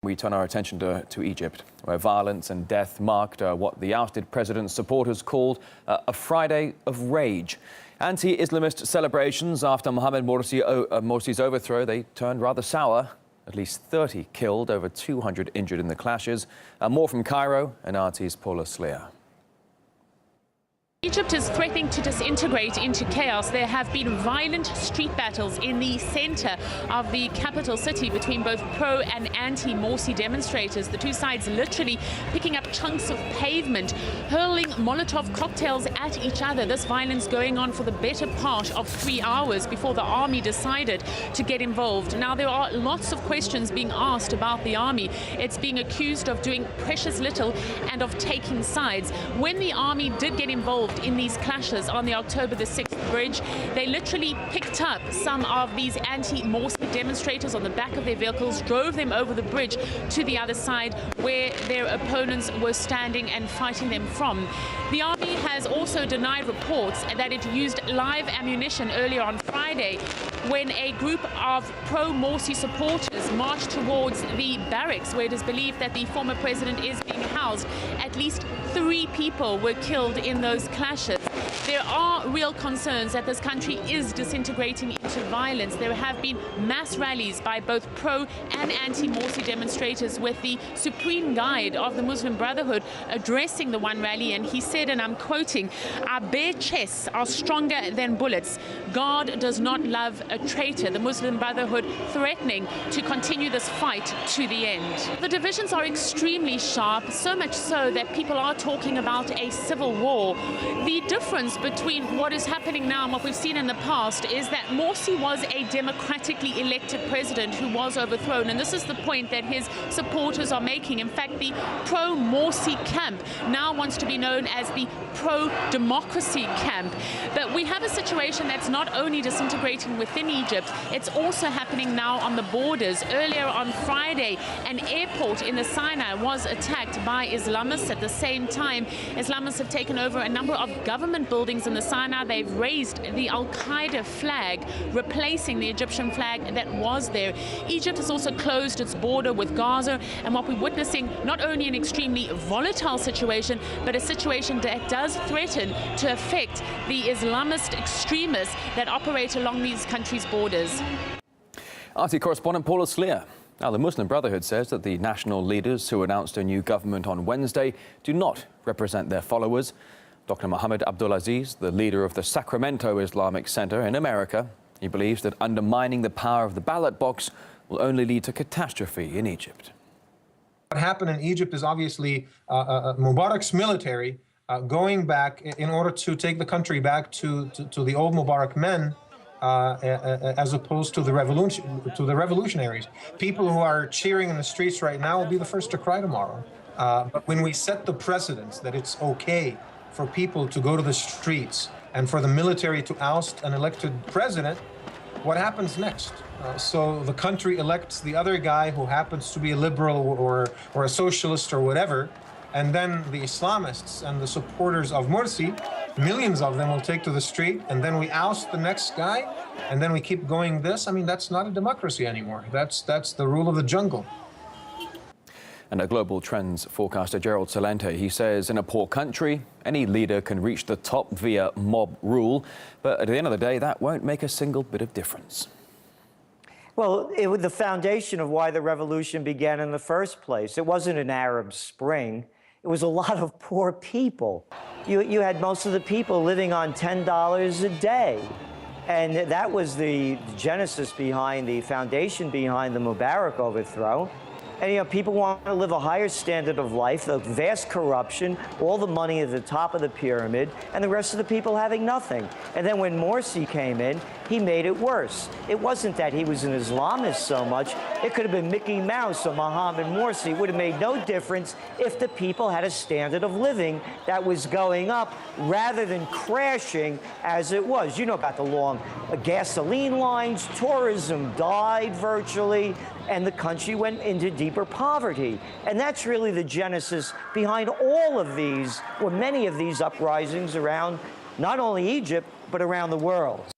We turn our attention to Egypt, where violence and death marked what the ousted president's supporters called a Friday of Rage. Anti-Islamist celebrations after Mohamed Morsi's overthrow, they turned rather sour. At least 30 killed, over 200 injured in the clashes. More from Cairo, and RT's Paula Sleer. Egypt is threatening to disintegrate into chaos. There have been violent street battles in the center of the capital city between both pro and anti-Morsi demonstrators. The two sides literally picking up chunks of pavement, hurling Molotov cocktails at each other. This violence going on for the better part of 3 hours before the army decided to get involved. Now, there are lots of questions being asked about the army. It's being accused of doing precious little and of taking sides. When the army did get involved in these clashes on the October the 6th bridge, they literally picked up some of these anti-Morsi demonstrators on the back of their vehicles, drove them over the bridge to the other side where their opponents were standing and fighting them from. The army has also denied reports that it used live ammunition earlier on Friday when a group of pro-Morsi supporters marched towards the barracks where it is believed that the former president is being housed. At least 3 people were killed in those clashes. There are real concerns that this country is disintegrating into violence. There have been mass rallies by both pro and anti-Morsi demonstrators, with the supreme guide of the Muslim Brotherhood addressing the one rally, and he said, and I'm quoting, "Our bare chests are stronger than bullets. God does not love a traitor." The Muslim Brotherhood threatening to continue this fight to the end. The divisions are extremely sharp, so much so that people are talking about a civil war. The difference between what is happening now and what we've seen in the past is that Morsi was a democratically elected president who was overthrown, and this is the point that his supporters are making. In fact, the pro-Morsi camp now wants to be known as the pro-democracy camp. But we have a situation that's not only disintegrating within Egypt, it's also happening now on the borders. Earlier on Friday, an airport in the Sinai was attacked by Islamists. At the same time, Islamists have taken over a number of government buildings in the Sinai. They've raised the Al-Qaeda flag, replacing the Egyptian flag that was there. Egypt has also closed its border with Gaza, and what we're witnessing, not only an extremely volatile situation, but a situation that does threaten to affect the Islamist extremists that operate along these countries' borders. RT correspondent Paula Sleer. Now, the Muslim Brotherhood says that the national leaders who announced a new government on Wednesday do not represent their followers. Dr. Mohamed Abdulaziz, the leader of the Sacramento Islamic Center in America, he believes that undermining the power of the ballot box will only lead to catastrophe in Egypt. What happened in Egypt is obviously Mubarak's military going back in order to take the country back to the old Mubarak men, as opposed to the revolutionaries. People who are cheering in the streets right now will be the first to cry tomorrow. But when we set the precedence that it's okay for people to go to the streets and for the military to oust an elected president, what happens next? So the country elects the other guy who happens to be a liberal or a socialist or whatever, and then the Islamists and the supporters of Morsi, millions of them, will take to the street, and then we oust the next guy, and then we keep going this. I mean, that's not a democracy anymore. That's the rule of the jungle. And a global trends forecaster, Gerald Celente, he says in a poor country, any leader can reach the top via mob rule, but at the end of the day, that won't make a single bit of difference. Well, it was the foundation of why the revolution began in the first place. It wasn't an Arab Spring. It was a lot of poor people. You had most of the people living on $10 a day. And that was the genesis behind, the foundation behind the Mubarak overthrow. And, you know, people want to live a higher standard of life, the vast corruption, all the money at the top of the pyramid, and the rest of the people having nothing. And then when Morsi came in, he made it worse. It wasn't that he was an Islamist so much. It could have been Mickey Mouse or Mohamed Morsi. It would have made no difference if the people had a standard of living that was going up rather than crashing as it was. You know about the long gasoline lines, tourism died virtually, and the country went into deeper poverty. And that's really the genesis behind all of these, or many of these uprisings around not only Egypt, but around the world.